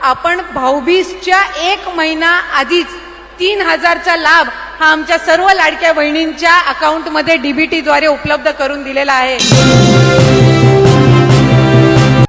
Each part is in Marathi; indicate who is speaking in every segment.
Speaker 1: आपण भाऊबीजच्या 1 महिना आधीच 3000चा लाभ हा आमच्या सर्व लाडक्या बहिणींच्या अकाउंटमध्ये डीबीटी द्वारे उपलब्ध करून दिलेला आहे।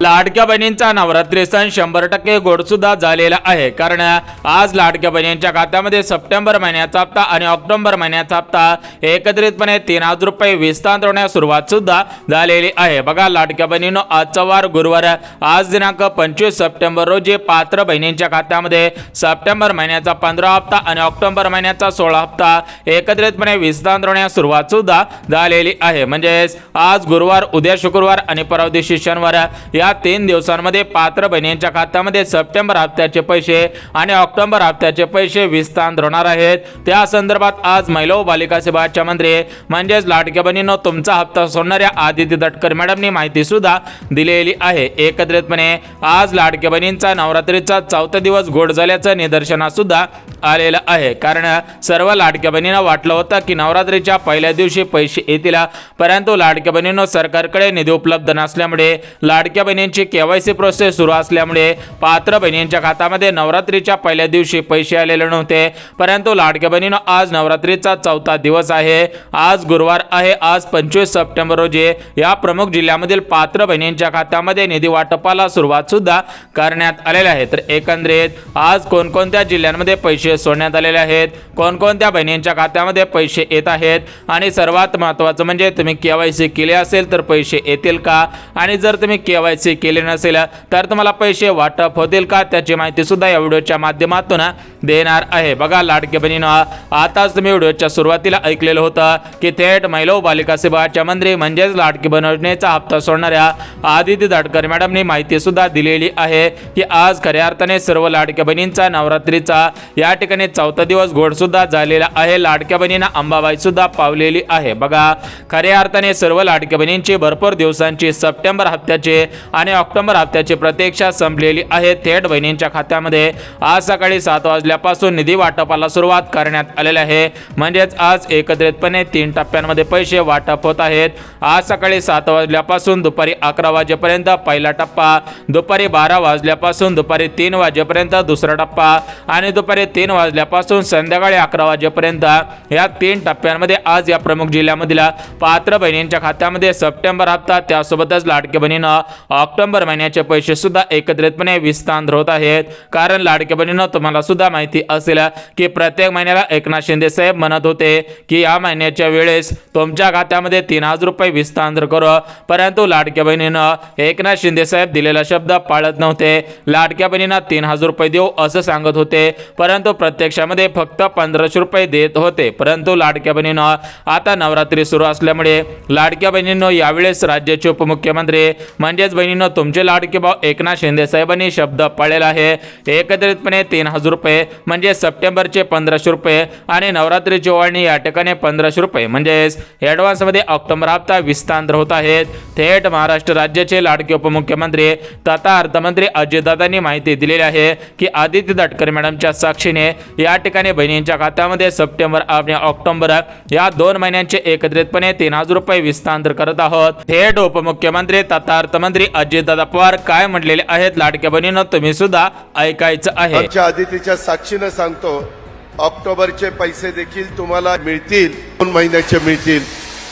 Speaker 2: लाडक्या बहिणींचा नवरात्री सण 100% गोड सुद्धा झालेला आहे, कारण आज लाडक्या बहिणींच्या खात्यामध्ये सप्टेंबर महिन्याचा हप्ता आणि ऑक्टोबर महिन्याचा हप्ता एकत्रितपणे 3000 रुपये विस्तार होण्यास सुरुवात सुद्धा झालेली आहे। बघा लाडक्या बहिणींनो, आजचा वार गुरुवार, आज दिनांक 25 सप्टेंबर रोजी पात्र बहिणींच्या खात्यामध्ये सप्टेंबर महिन्याचा 15 हप्ता आणि ऑक्टोबर महिन्याचा 16 हप्ता एकत्रितपणे विस्तार होण्यास सुरुवात सुद्धा झालेली आहे। म्हणजे आज गुरुवार, उद्या शुक्रवार आणि परवा दिवशी शनिवार या 3 दिवसांमध्ये पात्र बहिणींच्या खात्यामध्ये सप्टेंबर हप्त्याचे पैसे आणि ऑक्टोबर हप्त्याचे पैसे विस्तार होणार आहेत। त्या संदर्भात आज महिला व बालिका सेवा मंत्री म्हणजेच लाडक्या बहिणींनो तुमचा हप्ता सोडणाऱ्या आदिती तटकरे मॅडमनी माहिती सुद्धा दिलेली आहे। एकत्रितपणे आज लाडक्या बहिणींचा नवरात्रीचा 4था दिवस गोड झाल्याचं निदर्शनास सुद्धा आलेलं आहे, कारण सर्व लाडक्या बहिणींना वाटलं होतं की नवरात्रीच्या पहिल्या दिवशी पैसे येतील, परंतु लाडक्या बहिणींनो सरकारकडे निधी उपलब्ध नसल्यामुळे लाडक्या बहिणींची केवायसी प्रोसेस सुरू असल्यामुळे पात्र बहिणींच्या खात्यामध्ये नवरात्रीच्या पहिल्या दिवशी पैसे आलेले नव्हते। परंतु लाडक्या बहिणींनो आज नवरात्रीचा 4था दिवस आहे, आज गुरुवार आहे, आज 25 सप्टेंबर रोजी या प्रमुख जिल्ह्यामधील पात्र बहिणींच्या खात्यामध्ये निधी वाटपाला सुरुवात सुद्धा करण्यात आलेली आहे। तर एकंदरीत आज कोणकोणत्या जिल्ह्यांमध्ये पैसे सोडण्यात आलेले आहेत, कोणकोणत्या बहिणींच्या खात्यामध्ये पैसे येत आहेत आणि सर्वात महत्त्वाचं म्हणजे तुम्ही केवायसी केले असेल तर पैसे येतील का, आणि जर तुम्ही केवायसी केले नसेल तर तुम्हाला पैसे वाटप होतील का, त्याची माहिती सुद्धा या व्हिडिओच्या माध्यमातून देणार आहे। बघा लाडक्या बहिणींनो, आताच तुम्ही व्हिडिओच्या सुरुवातीला ऐकलेलं होतं की थेट महिला व बालिका सेवा मंत्री म्हणजेच लाडकी बहीण योजनेचा हप्ता सोडणाऱ्या आदिती तटकरे मॅडमनी माहिती सुद्धा दिलेली आहे की आज खऱ्या अर्थाने सर्व लाडक्या बहिणींचा नवरात्रीचा या ठिकाणी 4था दिवस गोड सुद्धा झालेला आहे। लाडक्या बहिणींना अंबाबाई सुद्धा पावलेली आहे। बघा खऱ्या अर्थाने सर्व लाडक्या बहिणींची भरपूर दिवसांची सप्टेंबर हप्त्याचे आणि ऑक्टोबर हप्त्याची प्रतीक्षा संपलेली आहे। थेट बहिणींच्या खात्यामध्ये आज सकाळी 7 वाजल्यापासून निधी वाटपाला सुरुवात करण्यात आलेली आहे। म्हणजेच आज एकत्रितपणे 3 टप्प्यांमध्ये पैसे वाटप होत आहेत। आज सकाळी 7 वाजल्यापासून दुपारी 11 वाजेपर्यंत पहिला टप्पा, दुपारी 12 वाजल्यापासून दुपारी 3 वाजेपर्यंत दुसरा टप्पा आणि दुपारी 3 वाजल्यापासून संध्याकाळी 11 वाजेपर्यंत या 3 टप्प्यांमध्ये आज या प्रमुख जिल्ह्यामधील पात्र बहिणींच्या खात्यामध्ये सप्टेंबर हप्ता, त्यासोबतच लाडक्या बहिणींना ऑक्टोबर महिन्याचे पैसे सुद्धा एकत्रितपणे विस्तार होत आहेत। कारण लाडक्या बहिणींना तुम्हाला सुद्धा माहिती असेल की प्रत्येक महिन्याला एकनाथ शिंदे साहेब म्हणत होते की या महिन्याच्या वेळेस तुमच्या खात्यामध्ये 3000 रुपये विस्तार करू, परंतु लाडक्या बहिणींना एकनाथ शिंदे साहेब दिलेला शब्द पाळत नव्हते। लाडक्या बहिणींना 3000 रुपये देऊ असं सांगत होते, परंतु प्रत्यक्षामध्ये फक्त 1500 रुपये देत होते। परंतु लाडक्या बहिणींना आता नवरात्री सुरू असल्यामुळे लाडक्या बहिणींनो यावेळेस राज्याचे उपमुख्यमंत्री म्हणजेच बहिणींनो तुमचे लाडके भाऊ एकनाथ शिंदे साहेबांनी शब्द पाळलेला आहे। एकत्रितपणे 3000 रुपये म्हणजे सप्टेंबरचे 1500 रुपये आणि नवरात्रीची ओवाळणी या ठिकाणी 1500 रुपये म्हणजेच ॲडव्हान्स मध्ये ऑक्टोबर हप्ता विस्तार होत आहेत। थेट महाराष्ट्र राज्याचे लाडके उपमुख्यमंत्री तथा अर्थमंत्री अजितदादांनी माहिती दिलेली आहे की आदिती तटकरे मॅडमच्या साक्षीने या ठिकाणी बहिणींच्या खात्यामध्ये सप्टेंबर आणि ऑक्टोबर या 2 महिन्यांचे एकत्रितपणे 3000 रुपये विस्तार करत आहोत। थेट उपमुख्यमंत्री तथा अर्थमंत्री अजितदादा पवार काय म्हटलेले आहेत लाडक्या बहिणींनो तुम्ही सुद्धा ऐकायचं आहे।
Speaker 3: आमच्या आदितीच्या साक्षीने सांगतो, ऑक्टोबरचे पैसे देखील तुम्हाला मिळतील, 2 महिन्याचे मिळतील,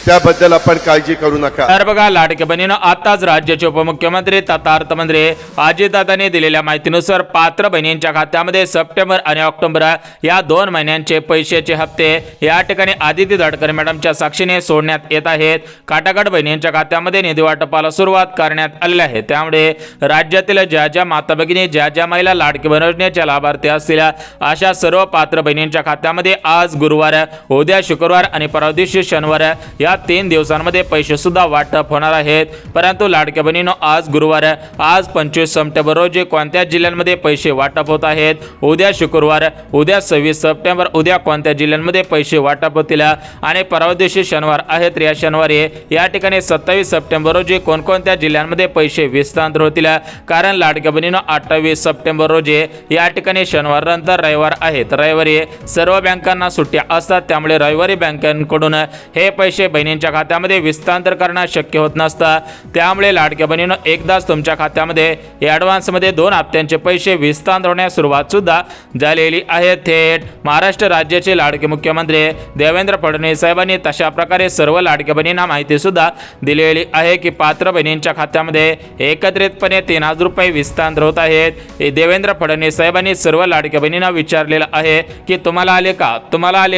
Speaker 3: त्याबद्दल आपण काळजी करू नका।
Speaker 2: तर बघा लाडक्या बहिणींनो, आताच राज्याचे उपमुख्यमंत्री तथा अर्थमंत्री अजितदादांनी दिलेल्या माहितीनुसार पात्र बहिणींच्या खात्यामध्ये सप्टेंबर आणि ऑक्टोबर या 2 महिन्यांचे पैशाचे हप्ते या ठिकाणी आदिती तटकरे मॅडमच्या साक्षीने सोडण्यात येत आहेत। काटाकाट बहिणींच्या खात्यामध्ये निधी वाटपाला सुरुवात करण्यात आलेली आहे। त्यामुळे राज्यातील ज्या ज्या माता भगिनी, ज्या ज्या महिला लाडकी बहीण योजनेच्या लाभार्थी असतील अशा सर्व पात्र बहिणींच्या खात्यामध्ये आज गुरुवार, उद्या शुक्रवार आणि परवा दिवशी शनिवार या 3 दिवसांमध्ये पैसे सुद्धा वाटप होणार आहेत। परंतु लाडक्या बहिणींनो आज गुरुवार, आज 25 सप्टेंबर रोजी कोणत्या जिल्ह्यांमध्ये पैसे वाटप होत आहेत, उद्या शुक्रवार, उद्या 26 सप्टेंबर उद्या कोणत्या जिल्ह्यांमध्ये पैसे वाटप होतील आणि परवा दिवशी शनिवार आहे तर या शनिवारी या ठिकाणी 27 सप्टेंबर रोजी कोणकोणत्या जिल्ह्यांमध्ये पैसे विस्तार होतील। कारण लाडक्या बहिणींनो 28 सप्टेंबर रोजी या ठिकाणी शनिवार नंतर रविवार आहे, तर रविवारी सर्व बँकांना सुट्ट्या असतात, त्यामुळे रविवारी बँकांकडून हे पैसे बहिणींच्या खात्यामध्ये विस्तांतर करणं शक्य होत नसतं, त्यामुळे लाडक्या बहिणीनं एकदाच तुमच्या खात्यामध्ये ॲडव्हान्समध्ये 2 हप्त्यांचे पैसे विस्तांतर होण्यास सुरुवात सुद्धा झालेली आहे. थेट महाराष्ट्र राज्याचे लाडके मुख्यमंत्री देवेंद्र फडणवीस साहेबांनी तशा प्रकारे सर्व लाडक्या बहिणींना माहिती सुद्धा दिलेली आहे की पात्र बहिणींच्या खात्यामध्ये एकत्रितपणे 3,000 रुपये विस्तांतर होत आहेत. देवेंद्र फडणवीस साहेबांनी सर्व लाडक्या बहिणींना विचारलेलं आहे की तुम्हाला आले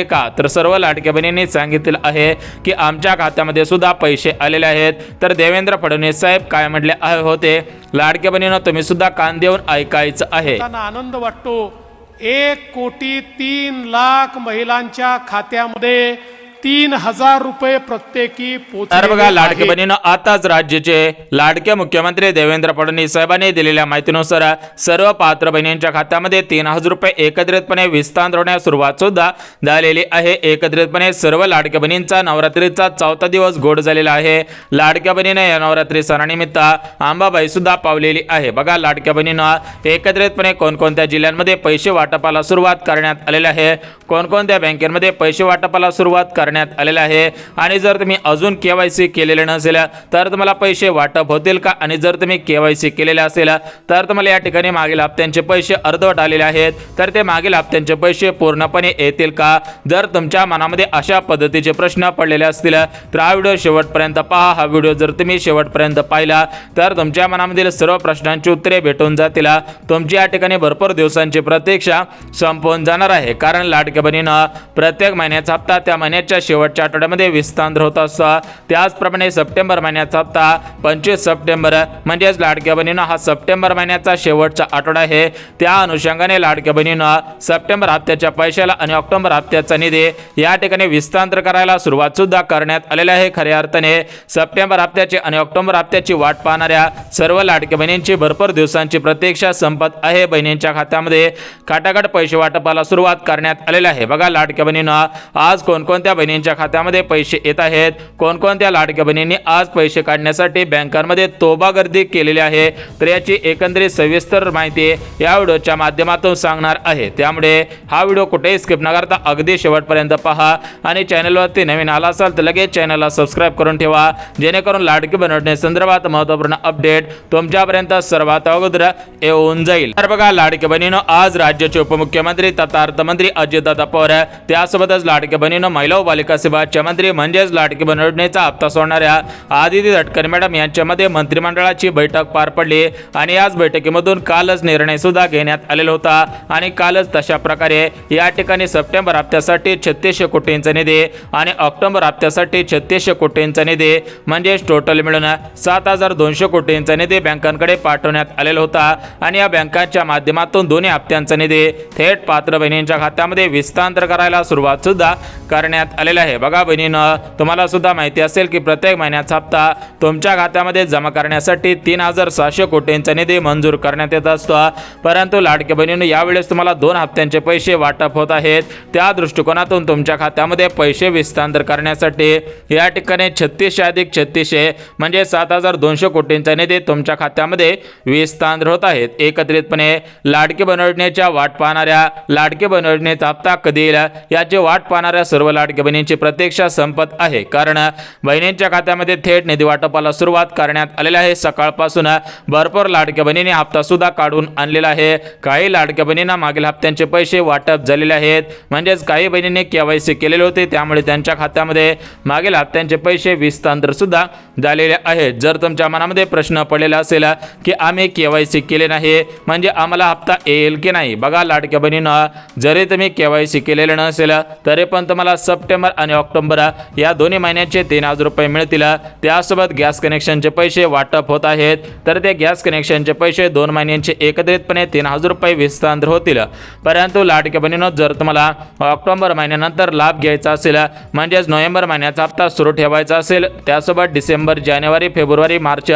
Speaker 2: का, तर सर्व लाडक्या बहिणींनी सांगितलेलं आहे की आमच्या खात्यामध्ये सुद्धा पैसे आलेले आहेत. तर देवेंद्र फडणवीस साहेब काय म्हटले होते, लाडक्या बहिणींनो तुम्ही सुद्धा कान देऊन ऐकायचं आहे.
Speaker 4: आनंद वाटतो. 1,03,00,000 महिलांच्या खात्यामध्ये 3,000 रुपये प्रत्येकी
Speaker 2: तर बघा लाडके बहिणीनं आताच राज्याचे लाडके मुख्यमंत्री देवेंद्र फडणवीस साहेबांनी दिलेल्या माहितीनुसार सर्व पात्र बहिणींच्या खात्यामध्ये 3,000 रुपये एकत्रितपणे विस्तांतर होण्यास सुरुवात सुद्धा झालेली आहे. एकत्रितपणे सर्व लाडक्या बहिणींचा नवरात्रीचा 4था दिवस गोड झालेला आहे. लाडक्या बहिणीने या नवरात्री सणानिमित्त अंबाबाई सुद्धा पावलेली आहे. बघा लाडक्या बहिणीनं एकत्रितपणे कोणकोणत्या जिल्ह्यांमध्ये पैसे वाटपाला सुरुवात करण्यात आलेली आहे, कोणकोणत्या बँकेमध्ये पैसे वाटपाला सुरुवात करण्यात आलेला आहे, आणि जर तुम्ही अजून केवायसी केलेले नसेल तर तुम्हाला पैसे वाटप होतील का, आणि जर तुम्ही केवायसी केलेले असेल तर तुम्हाला या ठिकाणी मागील हप्त्यांचे पैसे अर्धवट आलेले आहेत तर ते मागील हप्त्यांचे पैसे पूर्णपणे येतील का. जर तुमच्या मनामध्ये अशा पद्धतीचे प्रश्न पडलेले असतील तर हा व्हिडिओ शेवटपर्यंत पहा. हा व्हिडिओ जर तुम्ही शेवटपर्यंत पाहिला तर तुमच्या मनामधील सर्व प्रश्नांची उत्तरे भेटून जातील. तुमची या ठिकाणी भरपूर दिवसांची प्रतीक्षा संपवून जाणार आहे, कारण लाडक्या बहिणीनं प्रत्येक महिन्याचा हप्ता त्या महिन्याच्या शेवटच्या आठवड्यामध्ये विस्तांतर होत असतं. त्याचप्रमाणे सप्टेंबर महिन्याचा हप्ता 25 सप्टेंबर म्हणजेच लाडक्या बहिणीनं हा सप्टेंबर महिन्याचा शेवटचा आठवडा आहे. त्या अनुषंगाने लाडक्या बहिणीनं सप्टेंबर हप्त्याच्या पैशाला आणि ऑक्टोबर हप्त्याचा निधी या ठिकाणी विस्तांतर करायला सुरुवात सुद्धा करण्यात आलेली आहे. खऱ्या अर्थाने सप्टेंबर हप्त्याची आणि ऑक्टोबर हप्त्याची वाट पाहणाऱ्या सर्व लाडक्या बहिणींची भरपूर दिवसांची प्रतीक्षा संपत आहे. बहिणींच्या खात्यामध्ये खटाखट पैसे वाटपाला सुरुवात करण्यात आलेली आहे. बघा लाडक्या बहिणीनं आज कोणकोणत्या बहिणींच्या खात्यामध्ये पैसे येत आहेत, कोणकोणत्या लाडक्या बहिणींनी आज पैसे काढण्यासाठी बँकांमध्ये तोबा गर्दी केलेली आहे, तर याची एकंदरीत सविस्तर माहिती या व्हिडिओच्या माध्यमातून सांगणार आहे. त्यामुळे हा व्हिडिओ कुठेही स्किप न करता अगदी शेवटपर्यंत पहा, आणि चॅनलवरती नवीन आला असाल तर लगेच चॅनलला सबस्क्राईब करून ठेवा, जेणेकरून लाडकी बहिणी संदर्भात महत्त्वपूर्ण अपडेट तुमच्यापर्यंत सर्वात अगोदर येऊन जाईल. तर बघा लाडकी बहिणीनं आज राज्याचे उपमुख्यमंत्री तथा अर्थमंत्री अजितदादा पवार त्यासोबतच लाडकी बहिणीनं महिला व बालिका सेवाचे मंत्री म्हणजेच लाडकी बहिणीचा हप्ता सोडणाऱ्या आदिती तटकरे मॅडम यांच्यामध्ये मंत्रिमंडळाची बैठक पार पडली, आणि याच बैठकीमधून कालच निर्णय सुद्धा घेण्यात आलेला होता. आणि कालच तशा प्रकारे या ठिकाणी सप्टेंबर हप्त्यासाठी 3600 कोटींचा निधी आणि ऑक्टोबर हप्त्यासाठी 3600 कोटींचा निधी म्हणजेच टोटल मिळून 7,200 कोटींचा निधी बँकांकडे पाठवण्यात आलेला होता. आणि या बँकांच्या माध्यमातून दोन्ही हप्त्यांचा निधी थेट पात्र बहिणींच्या खात्यामध्ये विस्तांतर करायला सुरुवात सुद्धा करण्यात आलेला आहे. बघा बहिणीनं तुम्हाला सुद्धा माहिती असेल की प्रत्येक महिन्याचा हप्ता तुमच्या खात्यामध्ये जमा करण्यासाठी 3,700 कोटींचा निधी मंजूर करण्यात येत असतो, परंतु लाडक्या बहिणीनं यावेळेस तुम्हाला 2 हप्त्यांचे पैसे वाटप होत आहेत. त्या दृष्टिकोनातून तुमच्या खात्यामध्ये पैसे विस्तांतर करण्यासाठी या ठिकाणी 3600 अधिक 3600 म्हणजे 7,200 कोटींचा निधी तुमच्या खात्यामध्ये विस्तांतर होत आहेत. एकत्रितपणे लाडकी बहिणीच्या वाट पाहणाऱ्या लाडकी बहिणीचा हप्ता कधी येईल याची वाट पाहणाऱ्या सर्व लाडकी बहिणींची प्रतीक्षा संपत आहे, कारण बहिणींच्या खात्यामध्ये थेट निधी वाटपाला सुरुवात करण्यात आलेली आहे. सकाळपासून भरपूर लाडक्या बहिणींनी हप्ता सुद्धा काढून आणलेला आहे. काही लाडक्या बहिणींना मागील हप्त्यांचे पैसे वाटप झालेले आहेत, म्हणजेच काही बहिणींनी केवायसी केलेले होते, त्यामुळे त्यांच्या खात्यामध्ये मागील हप्त्यांचे पैसे विस्तांतर सुद्धा झालेले आहेत. जर तुमच्या मनामध्ये प्रश्न पडलेला असेल की आम्ही केवायसी केले नाही म्हणजे आम्हाला हप्ता येईल की नाही, बघा लाडक्या बहिणींना जरी तुम्ही केवायसी केलेले नसेल तरी पण तुम्हाला सप्टेंबर आणि ऑक्टोबर या दोन्ही महिन्याचे 3,000 रुपये मिळतील. त्यासोबत गॅस कनेक्शनचे पैसे वाटप होत आहेत, तर ते गॅस कनेक्शनचे पैसे 2 महिन्यांचे एकत्रितपणे 3,000 रुपये विस्तांतर होतील. परंतु लाडक्या बहिणींनो जर तुम्हाला ऑक्टोबर महिन्यानंतर लाभ घ्यायचा असेल म्हणजेच नोव्हेंबर महिन्याचा हप्ता सुरू ठेवायचा असेल, त्यासोबत डिसेंबर जानेवारी फेब्रुवारी मार्च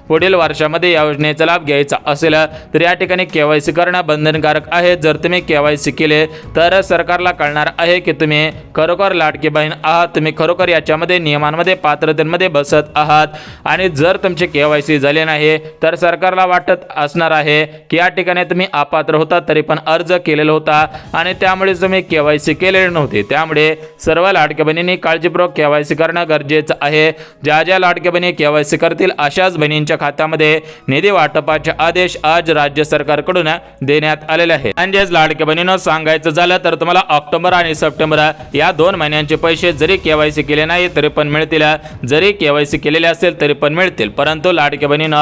Speaker 2: पुढील वर्षामध्ये या योजनेचा लाभ घ्यायचा असेल तर या ठिकाणी केवायसी करणं बंधनकारक आहे. जर तुम्ही केवायसी केले तर सरकारला कळणार आहे की तुम्ही खरोखर लाडकी लाडकी बहीण आहात, तुम्ही खरोखर याच्यामध्ये नियमांमध्ये पात्रतेमध्ये बसत आहात आणि जर तुमचे KYC झाले नाही तर सरकारला वाटत असणार आहे की या ठिकाणी तुम्ही अपात्र होता तरी पण अर्ज केलेला होता आणि त्यामुळे तुम्ही KYC केलेले नव्हते। त्यामुळे सर्व लाडक्या बहिणींनी काळजीपूर्वक KYC करणं गरजेचं आहे। ज्या ज्या लाडक्या बहिणी KYC करतील अशाच बहिणींच्या खात्यामध्ये निधी वाटपाचे आदेश आज राज्य सरकारकडून देण्यात आलेले आहे। म्हणजेच लाडक्या बहिणींनो सांगायचं झालं तर तुम्हाला ऑक्टोबर आणि सप्टेंबर या 2 महिन्यांचे पैसे जरी KYC केले नाही तरी पण मिळतील, जरी KYC केलेले असेल तरी पण मिळतील। परंतु लाडक्या बहिणींनो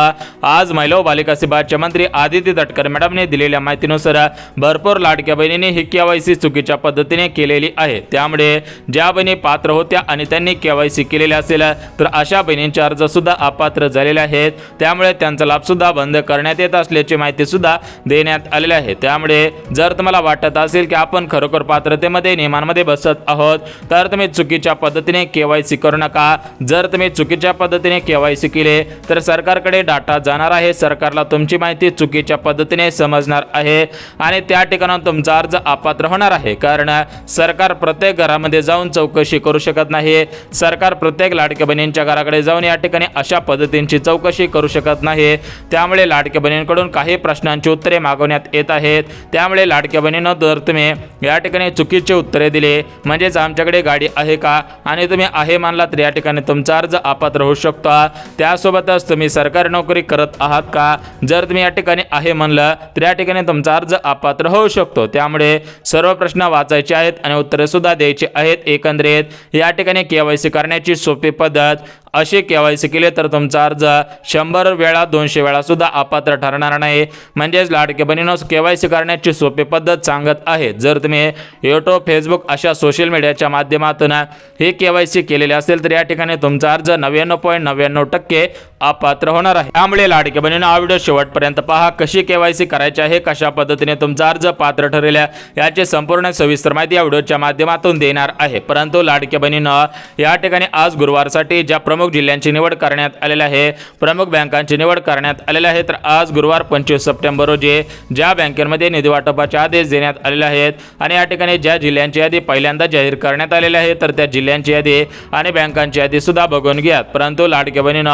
Speaker 2: आज महिला व बालिका विभागाचे मंत्री आदिती तटकरे मॅडमने दिलेल्या माहितीनुसार भरपूर लाडक्या बहिणींनी ही KYC चुकीच्या पद्धतीने केलेली आहे। त्यामुळे ज्या बहिणी पात्र होत्या आणि त्यांनी KYC केलेले असेल तर अशा बहिणींचे अर्ज सुद्धा अपात्र झालेले आहेत। त्यामुळे त्यांचा लाभ सुद्धा बंद करण्यात येत असल्याची माहिती सुद्धा देण्यात आलेली आहे। त्यामुळे जर तुम्हाला वाटत असेल की आपण खरोखर पात्रतेमध्ये नियमांमध्ये बसत आहोत तर तुम्ही चुकीच्या पद्धतीने KYC करू नका। जर तुम्ही चुकीच्या पद्धतीने KYC केले तर सरकारकडे डाटा जाणार आहे, सरकारला तुमची माहिती चुकीच्या पद्धतीने समजणार आहे आणि त्या ठिकाणी तुमचा अर्ज अपात्र होणार आहे। कारण सरकार प्रत्येक घरामध्ये जाऊन चौकशी करू शकत नाही, सरकार प्रत्येक लाडक्या बहिणींच्या घराकडे जाऊन या ठिकाणी अशा पद्धतींची चौकशी करू शकत नाही। त्यामुळे लाडक्या बहिणींकडून काही प्रश्नांची उत्तरे मागवण्यात येत आहेत। त्यामुळे लाडक्या बहिणींनो जर तुम्ही या ठिकाणी चुकीचे उत्तरे दिले म्हणजेच आमच्याकडे गाडी आहे का आणि तुम्ही आहे मानला तर या ठिकाणी तुमचा अर्ज अपात्र होऊ शकतो। त्यासोबतच तुम्ही सरकारी नोकरी करत आहात का, जर तुम्ही या ठिकाणी आहे म्हणलं तर या ठिकाणी तुमचा अर्ज अपात्र होऊ शकतो। त्यामुळे सर्व प्रश्न वाचायचे आहेत आणि उत्तरे सुद्धा द्यायची आहेत। एकंदरीत या ठिकाणी KYC करण्याची सोपी पद्धत असे KYC केले तर तुमचा अर्ज 100 वेळा 200 वेळा सुद्धा अपात्र ठरणार नाही। म्हणजेच लाडके बहिणींनो KYC करण्याची सोपी पद्धत सांगत आहे। जर तुम्ही YouTube, Facebook अशा सोशल मीडियाच्या माध्यमातून हे KYC केलेले असेल तर या ठिकाणी तुमचा अर्ज 99.99% अपात्र होणार आहे। त्यामुळे लाडके बहिणींनो हा व्हिडिओ शेवटपर्यंत पहा, कशी KYC करायची आहे, कशा पद्धतीने तुमचा अर्ज पात्र ठरेल याची संपूर्ण सविस्तर माहिती या व्हिडिओच्या माध्यमातून देणार आहे। परंतु लाडके बहिणींनो या ठिकाणी आज गुरुवारसाठी ज्या प्रमुख जिल्ह्यांची निवड करण्यात आलेली आहे, प्रमुख बँकांची निवड करण्यात आलेली आहे, तर आज गुरुवार 25 सप्टेंबर रोजी ज्या बँकेमध्ये निधी वाटपाचे आदेश देण्यात आलेले आहेत आणि या ठिकाणी ज्या जिल्ह्यांची यादी पहिल्यांदा जाहीर करण्यात आलेली आहे तर त्या जिल्ह्यांची यादी आणि बँकांची यादी सुद्धा बघून घ्या। परंतु लाडक्या बहिणींनो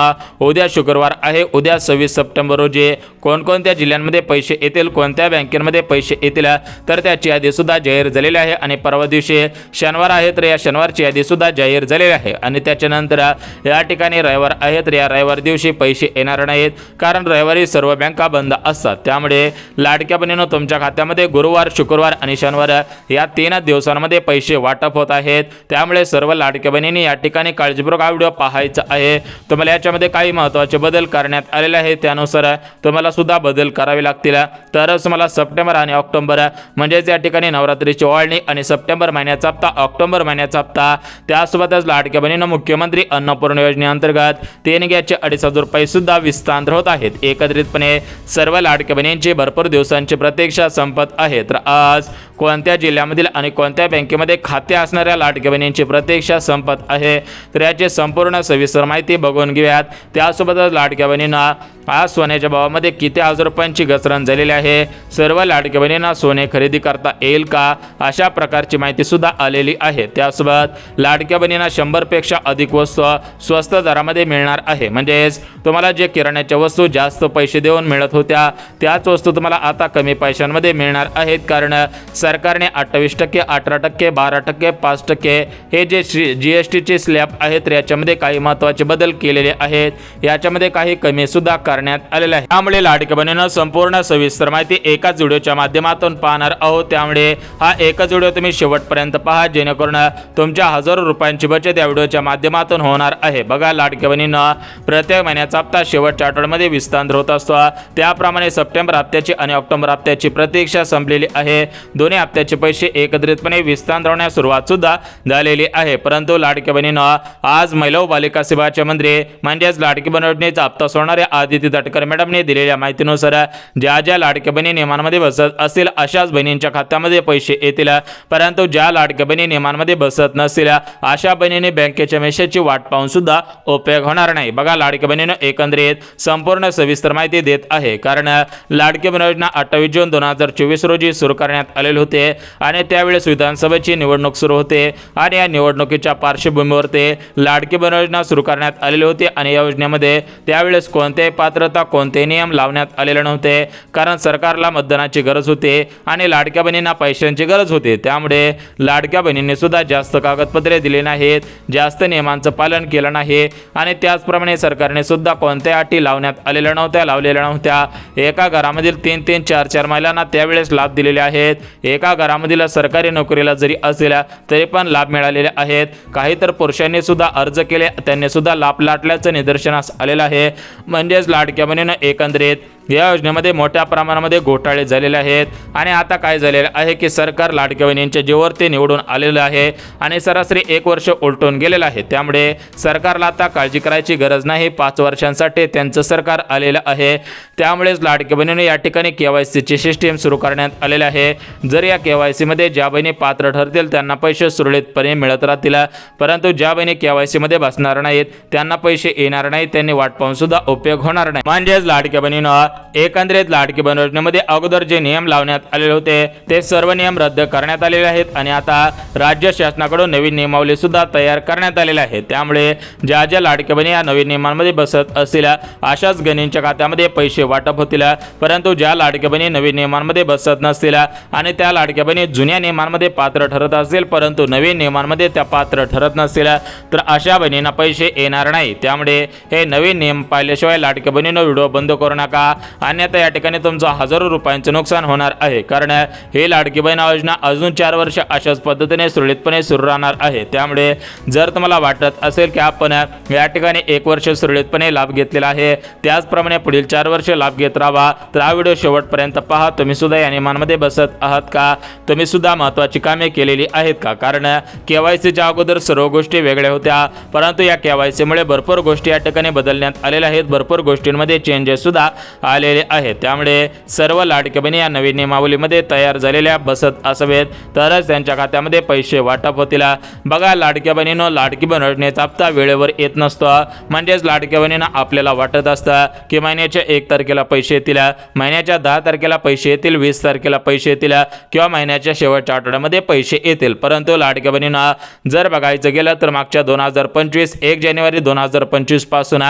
Speaker 2: उद्या शुक्रवार आहे, उद्या 26 सप्टेंबर रोजी कोणकोणत्या जिल्ह्यांमध्ये पैसे येतील, कोणत्या बँकेमध्ये पैसे येतील तर त्याची यादी सुद्धा जाहीर झालेली आहे आणि परवा दिवशी शनिवार आहे तर या शनिवारची यादी सुद्धा जाहीर झालेली आहे आणि त्याच्यानंतर या ठिकाणी रविवार आहे तर या रविवार दिवशी पैसे येणार नाहीत, कारण रविवारी सर्व बँका बंद असतात। त्यामुळे लाडक्या बहिणींनो तुमच्या खात्यामध्ये गुरुवार, शुक्रवार आणि शनिवार या 3 दिवसांमध्ये पैसे वाटप होत आहेत। त्यामुळे सर्व लाडक्या बहिणींनी या ठिकाणी काळजीपूर्वक हा व्हिडिओ पाहायचा आहे। तुम्हाला याच्यामध्ये काही महत्त्वाचे बदल करण्यात आलेले आहेत, त्यानुसार तुम्हाला सुद्धा बदल करावे लागतील, तरच मला सप्टेंबर आणि ऑक्टोबर म्हणजेच या ठिकाणी नवरात्रीची ओवाळणी आणि सप्टेंबर महिन्याचा हप्ता, ऑक्टोबर महिन्याचा हप्ता, त्यासोबतच लाडक्या बहिणींनो मुख्यमंत्री अन्नपूर्णा योजनेअंतर्गत 3 गॅसचे 2,500 रुपये सुद्धा विस्तार होत आहेत। एकत्रितपणे सर्व लाडक्या बहिणींची भरपूर दिवसांची प्रतीक्षा संपत आहे। तर आज कोणत्या जिल्ह्यामधील आणि कोणत्या बँकेमध्ये खाते असणाऱ्या लाडक्या बहिणींची प्रतीक्षा संपत आहे तर याची संपूर्ण सविस्तर माहिती बघून घेऊयात। त्यासोबतच लाडक्या बहिणींना आज सोन्याच्या भावामध्ये किती हजार रुपयांची घसरण झालेली आहे, सर्व लाडक्या बहिणींना सोने खरेदी करता येईल का, अशा प्रकारची माहिती सुद्धा आलेली आहे। त्यासोबत लाडक्या बहिणींना 100 पेक्षा अधिक वस्तू स्वस्त दरामध्ये मिळणार आहे। म्हणजेच तुम्हाला जे किराण्याच्या वस्तू जास्त पैसे देऊन मिळत होत्या त्याच वस्तू तुम्हाला आता कमी पैशांमध्ये मिळणार आहेत, कारण सरकारने 28%, 18%, 12%, 5% हे जे GSTचे स्लॅब आहेत तर याच्यामध्ये काही महत्त्वाचे बदल केलेले आहेत। याच्यामध्ये काही कमी सुद्धा करण्यात आलेले आहे। त्यामुळे लाडक्या बहिणींनो संपूर्ण सविस्तर माहिती एकाच व्हिडिओच्या माध्यमातून पाहणार आहोत। त्यामुळे हा एकच व्हिडिओ तुम्ही शेवटपर्यंत पहा, जेणेकरून तुमच्या हजारो रुपयांची बचत या व्हिडिओच्या माध्यमातून होणार आहे। बघा लाडक्या बहिणींनो प्रत्येक महिन्याचा हप्ता शेवटच्या आठवड्यामध्ये विस्तार होत असतो, त्याप्रमाणे सप्टेंबर हप्त्याची आणि ऑक्टोबर हप्त्याची प्रतीक्षा संपलेली आहे। दोन्ही हप्त्याचे पैसे एकत्रितपणे विस्तार होण्यास सुरुवात सुद्धा झालेली आहे। परंतु लाडक्या बहिणींनो आज महिला व बालिका विभागाचे मंत्री म्हणजेच लाडकी लाडकी बहीण योजनेचा हप्ता सोडणाऱ्या आदिती तटकरे मॅडमने दिलेल्या माहितीनुसार ज्या ज्या लाडक्या बहिणी नियमांमध्ये बसत असतील अशाच बहिणींच्या खात्यामध्ये पैसे येतील, परंतु ज्या लाडक्या बहिणी नियमांमध्ये बसत नसतील अशा बहिणींनी बँकेच्या मेसेजची वाट पाहून सुद्धा उपयोग होणार नाही। बघा लाडक्या बहिणीनं एकंदरीत संपूर्ण सविस्तर माहिती देत आहे, कारण लाडकी बहीण योजना 28 जून 2024 रोजी सुरू करण्यात आलेले होते आणि त्यावेळेस विधानसभेची निवडणूक सुरू होते आणि या निवडणुकीच्या पार्श्वभूमीवर ते लाडकी बहीण योजना सुरू करण्यात आलेली होती आणि या योजनेमध्ये त्यावेळेस कोणत्याही पात्रता कोणते नियम लावण्यात आलेले नव्हते, कारण सरकारला मतदानाची गरज होती आणि लाडक्या बहिणींना पैशांची गरज होती। त्यामुळे लाडक्या बहिणींनी सुद्धा जास्त कागदपत्रे दिली नाहीत, जास्त नियमांचं पालन केलं नाही आणि त्याचप्रमाणे सरकारने सुद्धा कोणत्या अटी लावलेल्या नव्हत्या। एका घरामधील 3-3, 4-4 महिलांना त्यावेळेस लाभ दिलेले आहेत। एका घरामधील सरकारी नोकरीला जरी असेल तरी पण लाभ मिळालेले आहेत। काही तर पुरुषांनी सुद्धा अर्ज केले, त्यांनी सुद्धा लाभ लाटल्याचं निदर्शनास आलेलं आहे। म्हणजेच लाडक्या बहिणीनं एकंदरीत या योजनेमध्ये मोठ्या प्रमाणामध्ये घोटाळे झालेले आहेत आणि आता काय झालेलं आहे की सरकार लाडक्या बहिणींच्या जीवावरती निवडून आलेलं आहे आणि सरासरी 1 वर्ष उलटून गेलेलं आहे। त्यामुळे सरकारला आता काळजी करायची गरज नाही, 5 वर्षांसाठी त्यांचं सरकार आलेलं आहे। त्यामुळेच लाडक्या बहिणीने या ठिकाणी KYCची सिस्टीम सुरू करण्यात आलेली आहे। जर या KYC मध्ये ज्या बहिणी पात्र ठरतील त्यांना पैसे सुरळीतपणे मिळत राहतील, परंतु ज्या बहिणी KYC मध्ये बसणार नाहीत त्यांना पैसे येणार नाहीत, त्यांनी वाट पाहून सुद्धा उपयोग होणार नाही। म्हणजेच लाडक्या बहिणीनं एकंदरीत लाडकी बहीण योजनेमध्ये अगोदर जे नियम लावण्यात आलेले होते ते सर्व नियम रद्द करण्यात आलेले आहेत आणि आता राज्य शासनाकडून नवीन नियमावली सुद्धा तयार करण्यात आलेली आहे। त्यामुळे ज्या ज्या लाडक्या बहिणी या नवीन नियमांमध्ये बसत असतील अशाच बहिणींच्या खात्यामध्ये पैसे वाटप होतील, परंतु ज्या लाडक्या बहिणी नवीन नियमांमध्ये बसत नसतील आणि त्या लाडक्या बहिणी जुन्या नियमांमध्ये पात्र ठरत असतील परंतु नवीन नियमांमध्ये त्या पात्र ठरत नसतील तर अशा बहिणींना पैसे येणार नाही। त्यामुळे हे नवीन नियम पाहिल्याशिवाय लाडक्या बहिणीनं व्हिडिओ बंद करू नका, अन्यथा या ठिकाणी तुमचं हजारो रुपयांचं नुकसान होणार आहे, कारण हे लाडकी बहीण योजना अजून 4 वर्ष अशाच पद्धतीने सुरळीतपणे सुरू राहणार आहे। त्यामुळे जर तुम्हाला वाटत असेल की आपण या ठिकाणी 1 वर्ष सुरळीतपणे लाभ घेतलेला आहे, त्याचप्रमाणे पुढील 4 वर्ष लाभ घेत राहा, तर हा व्हिडिओ शेवटपर्यंत पहा। तुम्ही सुद्धा या नियमांमध्ये बसत आहात का? तुम्ही सुद्धा महत्त्वाची कामे केलेली आहेत का? कारण KYCच्या अगोदर सर्व गोष्टी वेगळ्या होत्या, परंतु या KYC मुळे भरपूर गोष्टी या ठिकाणी बदलण्यात आलेल्या आहेत, भरपूर गोष्टींमध्ये चेंजेस सुद्धा आलेले आहेत। त्यामुळे सर्व लाडक्या बहिणी या नवीन नियमावलीमध्ये तयार झालेल्या बसत असावेत, तरच त्यांच्या खात्यामध्ये पैसे वाटप होतील। बघा लाडक्या बहिणीनं लाडकी बहीण योजनेचा हप्ता वेळेवर येत नसतो, म्हणजेच लाडक्या बहिणींना आपल्याला वाटत असतं की महिन्याच्या 1 तारखेला पैसे येतील, महिन्याच्या 10 तारखेला पैसे येतील, 20 तारखेला पैसे येतील किंवा महिन्याच्या शेवटच्या आठवड्यामध्ये पैसे येतील, परंतु लाडक्या बहिणींना जर बघायचं गेलं तर मागच्या 2025 1 जानेवारी 2025 पासून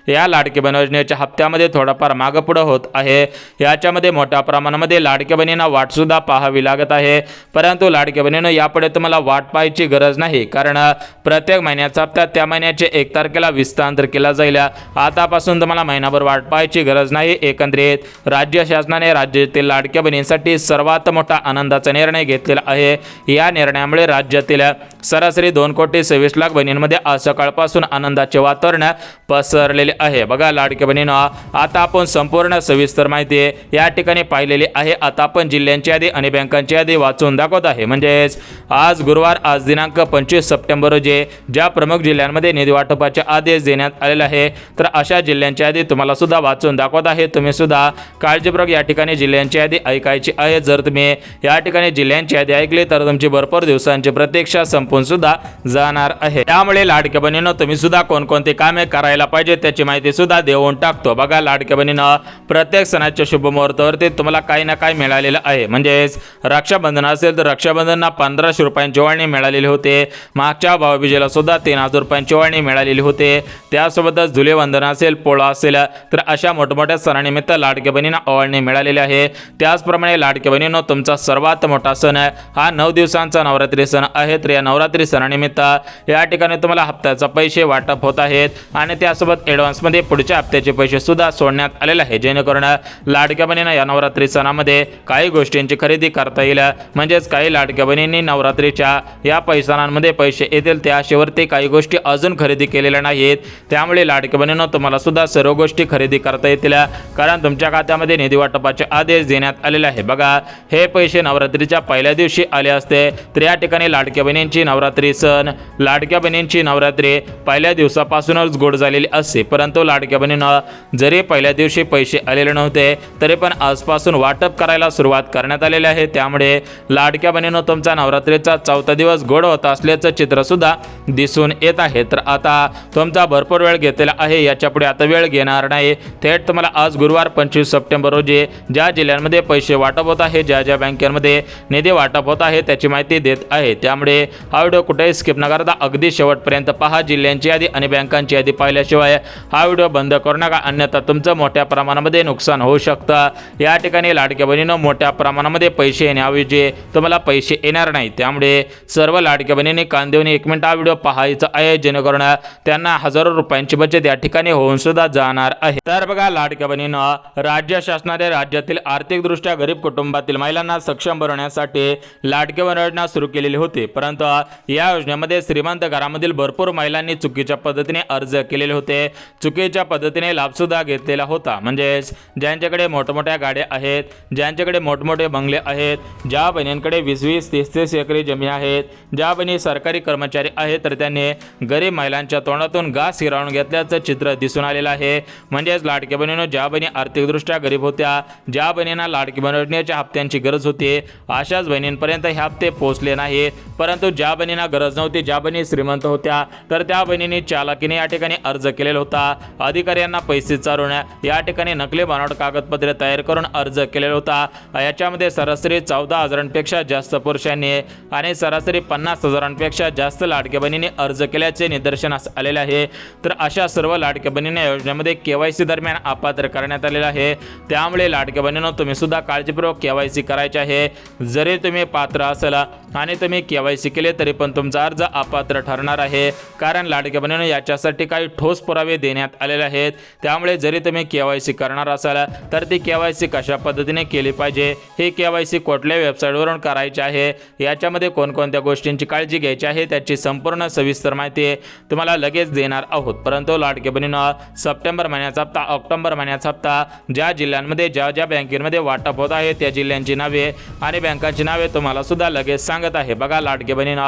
Speaker 2: या लाडकी बहीण योजनेच्या हप्त्यामध्ये थोडाफार मागपुढं होत आहे। याच्यामध्ये मोठ्या प्रमाणामध्ये लाडक्या बहिणींना वाट सुद्धा पाहावी लागत आहे, परंतु लाडक्या बहिणीनं यापुढे तुम्हाला वाट पाहायची गरज नाही, कारण प्रत्येक महिन्याचा हप्ता त्या महिन्याचे 1 तारखेला विस्तांतर केला जाईल। आतापासून तुम्हाला महिनाभर वाट पाहायची गरज नाही। एकंदरीत राज्य शासनाने राज्यातील लाडक्या बहिणींसाठी सर्वात मोठा आनंदाचा निर्णय घेतलेला आहे। या निर्णयामुळे राज्यातील सरासरी 2,26,00,000 बहिणींमध्ये आज सकाळपासून आनंदाचे वातावरण पसरलेले आहे। बघा लाडक्या बहिणींनो, आता आपण संपूर्ण सविस्तर माहिती या ठिकाणी पाहिलेली आहे। आता आपण जिल्ह्यांची यादी आणि बँकांची यादी वाचून दाखवत आहे। म्हणजेच आज गुरुवार, आज दिनांक 25 सप्टेंबर रोजी ज्या प्रमुख जिल्ह्यांमध्ये निधी वाटपाचे आदेश देण्यात आलेले आहे, तर अशा जिल्ह्यांची यादी तुम्हाला सुद्धा वाचून दाखवत आहे। तुम्ही सुद्धा काळजीपूर्वक या ठिकाणी जिल्ह्यांची यादी ऐकायची आहे। जर तुम्ही या ठिकाणी जिल्ह्यांची यादी ऐकली तर तुमची भरपूर दिवसांची प्रतीक्षा संपून सुद्धा जाणार आहे। त्यामुळे लाडक्या बहिणींनो, तुम्ही सुद्धा कोणकोणती कामे करायला पाहिजे त्याची माहिती सुद्धा देऊन टाकतो। बघा लाडक्या बहिणींनो, प्रत्येक सणाच्या शुभ मुहूर्तावरती तुम्हाला काही ना काही मिळालेलं आहे। म्हणजेच रक्षाबंधन असेल तर रक्षाबंधनला 1500 रुपयांची ओवाळणी मिळालेली होते, मागच्या भाऊबीजेला सुद्धा 3000 रुपयांची ओवाळणी मिळालेली होते, त्यासोबतच धुलेवंदन असेल, पोळा असेल तर अशा मोठमोठ्या सणानिमित्त लाडक्या बहिणींना ओवाळणी मिळालेली आहे। त्याचप्रमाणे लाडक्या बहिणींनो, तुमचा सर्वात मोठा सण हा 9 दिवसांचा नवरात्री सण आहे, तर या नवरात्री सणानिमित्त या ठिकाणी तुम्हाला हप्त्याचा पैसे वाटप होत आहेत आणि त्यासोबत ॲडव्हान्समध्ये पुढच्या हप्त्याचे पैसे सुद्धा सोडण्यात आलेले आहेत। जेणेकरून लाडक्या बहिणींना या नवरात्री सणामध्ये काही गोष्टींची खरेदी करता येईल, म्हणजेच काही लाडक्या बहिणींनी नवरात्रीच्या या पैसणांमध्ये पैसे येतील त्या आशेवरती काही गोष्टी अजून खरेदी केलेल्या नाहीत, त्यामुळे लाडक्या बहिणींनो तुम्हाला सुद्धा सर्व गोष्टी खरेदी करता येतील, कारण तुमच्या खात्यामध्ये निधी वाटपाचे आदेश देण्यात आलेले आहे। बघा, हे पैसे नवरात्रीच्या पहिल्या दिवशी आले असते तर या ठिकाणी लाडक्या बहिणींची नवरात्री सण, लाडक्या बहिणींची नवरात्री पहिल्या दिवसापासूनच गोड झालेली असते, परंतु लाडक्या बहिणींना जरी पहिल्या दिवशी पैसे आलेले नव्हते तरी पण आजपासून वाटप करायला सुरुवात करण्यात आलेली आहे, त्यामुळे लाडक्या बहिणींनो तुमचा नवरात्रीचा 4था दिवस गोड होत असल्याचं चित्र सुद्धा दिसून येत आहे। तर आता तुमचा भरपूर वेळ घेतलेला आहे, याच्या पुढे आता वेळ घेणार नाही, थेट तुम्हाला आज गुरुवार 25 सप्टेंबर रोजी ज्या जिल्ह्यांमध्ये पैसे वाटप होत आहे, ज्या ज्या बँकेमध्ये निधी वाटप होत आहे त्याची माहिती देत आहे, त्यामुळे हा व्हिडिओ कुठेही स्किप न करता अगदी शेवटपर्यंत पहा। जिल्ह्यांची यादी आणि बँकांची यादी पाहिल्याशिवाय हा व्हिडिओ बंद करू नका, अन्यथा तुमचं मोठ्या प्रमाणामध्ये नुकसान होऊ शकतं। या ठिकाणी लाडक्या बहिणींनो मोठ्या प्रमाणामध्ये पैसे येण्याऐवजी तुम्हाला पैसे येणार नाही, त्यामुळे सर्व लाडक्या बहिणींनी कान देऊन 1 मिनिट हा व्हिडिओ पाहायचा आहे, जेणेकरून त्यांना हजारो रुपयांची बचत या ठिकाणी होऊन सुद्धा जाणार आहे। तर बघा लाडक्या बहिणींनो, राज्य शासनाने राज्यातील आर्थिकदृष्ट्या गरीब कुटुंबातील महिलांना सक्षम बनवण्यासाठी लाडकी बहीण योजना सुरू केलेली होती, परंतु या योजनेमध्ये श्रीमंत घरामधील भरपूर महिलांनी चुकीच्या पद्धतीने अर्ज केलेले होते, चुकीच्या पद्धतीने लाभ सुद्धा घेतलेला होता, म्हणजेच ज्यांच्याकडे मोठमोठ्या गाड्या आहेत, ज्यांच्याकडे मोठमोठे बंगले आहेत, ज्या बहिणींकडे 20-20, 30-30 एकरी जमीन आहेत, ज्या बहिणी सरकारी कर्मचारी आहेत, तर त्यांनी गरीब महिलांच्या तोंडातून घास हिरावून घेतल्याचं चित्र दिसून आलेलं आहे। म्हणजेच लाडकी बहिणींनो, ज्या बहिणी आर्थिकदृष्ट्या गरीब होत्या, ज्या बहिणींना लाडकी बहीण योजनेच्या हप्त्यांची गरज होती, अशाच बहिणींपर्यंत हे हप्ते पोहोचले नाही, परंतु ज्या बहिणींना गरज नव्हती, ज्या बहिणी श्रीमंत होत्या, तर त्या बहिणींनी चालाकीने या ठिकाणी अर्ज केलेला होता, अधिकाऱ्यांना पैसे चारून या ठिकाणी नकली बनावट कागदपत्रे तयार करून अर्ज केलेला होता। याच्यामध्ये सरासरी 14,000पेक्षा जास्त पुरुषांनी आणि सरासरी 50,000पेक्षा जास्त लाडक्या बहिणींनी अर्ज केल्याचे निदर्शनास आलेले आहे। तर अशा सर्व लाडक्या बहिणींना योजनेमध्ये KYC दरम्यान अपात्र करण्यात आलेला आहे, त्यामुळे लाडक्या बहिणींनो तुम्ही सुद्धा काळजीपूर्वक KYC करायचे आहे। जरी तुम्ही पात्र असाल आणि तुम्ही KYC केले तरी पण तुमचा अर्ज अपात्र ठरणार आहे, कारण लाडक्या बहिणींनो याच्यासाठी काही ठोस पुरावे देण्यात आलेले आहेत, त्यामुळे जरी तुम्ही KYC करणार असाल तर ती KYC कशा पद्धतीने केली पाहिजे, हे KYC कुठल्या वेबसाईटवरून करायचे आहे, याच्यामध्ये कोणकोणत्या गोष्टींची काळजी घ्यायची आहे त्याची संपूर्ण सविस्तर माहिती तुम्हाला लगेच देणार आहोत। परंतु लाडक्या बहिणींनो, सप्टेंबर महिन्याचा हप्ता, ऑक्टोबर महिन्याचा हप्ता ज्या जिल्ह्यांमध्ये ज्या ज्या बँकेमध्ये वाटप होत आहे त्या जिल्ह्यांची नावे आणि बँकांची नावे तुम्हाला सुद्धा लगेच सांगत आहे। बघा लाडक्या बहिणींनो,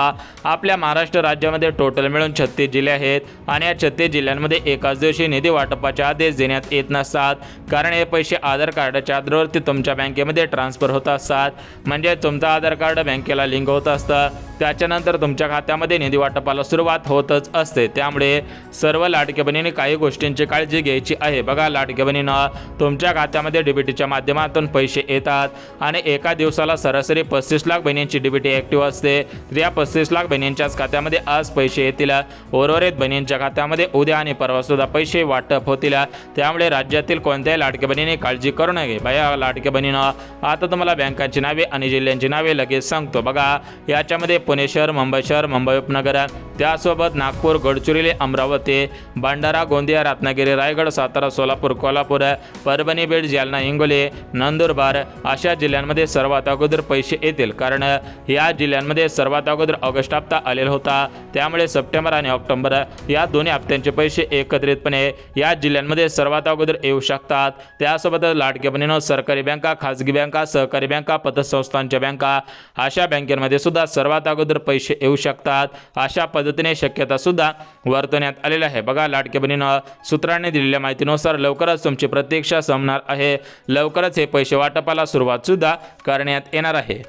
Speaker 2: आपल्या महाराष्ट्र राज्यामध्ये टोटल मिळून 36 जिल्हे आहेत आणि या 36 जिल्ह्यांमध्ये एकाच दिवशी निधी वाटपाचे आदेश देण्यात येत नसतात, कारण हे पैसे आधार कार्डाच्या आधारावरती तुमच्या बँकेमध्ये ट्रान्सफर होत असतात, म्हणजे तुमचं आधार कार्ड बँकेला लिंक होत असतं, त्याच्यानंतर तुमच्या खात्यामध्ये निधी वाटपाला सुरुवात होतच असते, त्यामुळे सर्व लाडक्या बहिणींनी काही गोष्टींची काळजी घ्यायची आहे। बघा लाडक्या बहिणींनो, तुमच्या खात्यामध्ये डीबीटीच्या माध्यमातून पैसे येतात आणि एका दिवसाला सरासरी 35 लाख बहिणींची डीबीटी ॲक्टिव्ह असते, तर या 35 लाख बहिणींच्याच खात्यामध्ये आज पैसे येतील, उर्वरित बहिणींच्या खात्यामध्ये उद्या आणि परवा सुद्धा पैसे वाटप होतील, त्यामुळे राज्यातील कोणत्याही लाडक्या बहिणीने काळजी करू नये। बाया लाडक्या बहिणींनो, आता तुम्हाला बँकांची नावे आणि जिल्ह्यांची नावे लगेच सांगतो। बघा याच्यामध्ये पुणे शहर, मुंबई शहर, मुंबई उपनगर, त्यासोबत नागपूर, गडचिरोली, अमरावती, भंडारा, गोंदिया, रत्नागिरी, रायगड, सातारा, सोलापूर, कोल्हापूर, परभणी, बीड, जालना, हिंगोली, नंदुरबार अशा जिल्ह्यांमध्ये सर्वात अगोदर पैसे येतील, कारण या जिल्ह्यांमध्ये सर्वात अगोदर ऑगस्ट हप्ता आलेला होता, त्यामुळे सप्टेंबर आणि ऑक्टोबर या दोन्ही हप्त्यांचे पैसे एकत्रितपणे या जिल्ह्यांमध्ये सर्वात अगोदर येऊ शकतात। त्यासोबतच लाडक्या बहिणींनो, सरकारी बँका, खाजगी बँका, सहकारी बँका, पतसंस्थांच्या बँका अशा बँकेमध्ये सुद्धा सर्वात अगोदर पैसे येऊ शकतात, अशा पद्धतीने शक्यता सुद्धा वर्तवण्यात आलेली आहे। बघा लाडक्या बहिणींनो, सूत्रांनी दिलेल्या माहितीनुसार लवकरच तुमची प्रतीक्षा संपणार आहे, लवकरच हे पैसे वाटपाला सुरुवात सुद्धा करण्यात येणार आहे।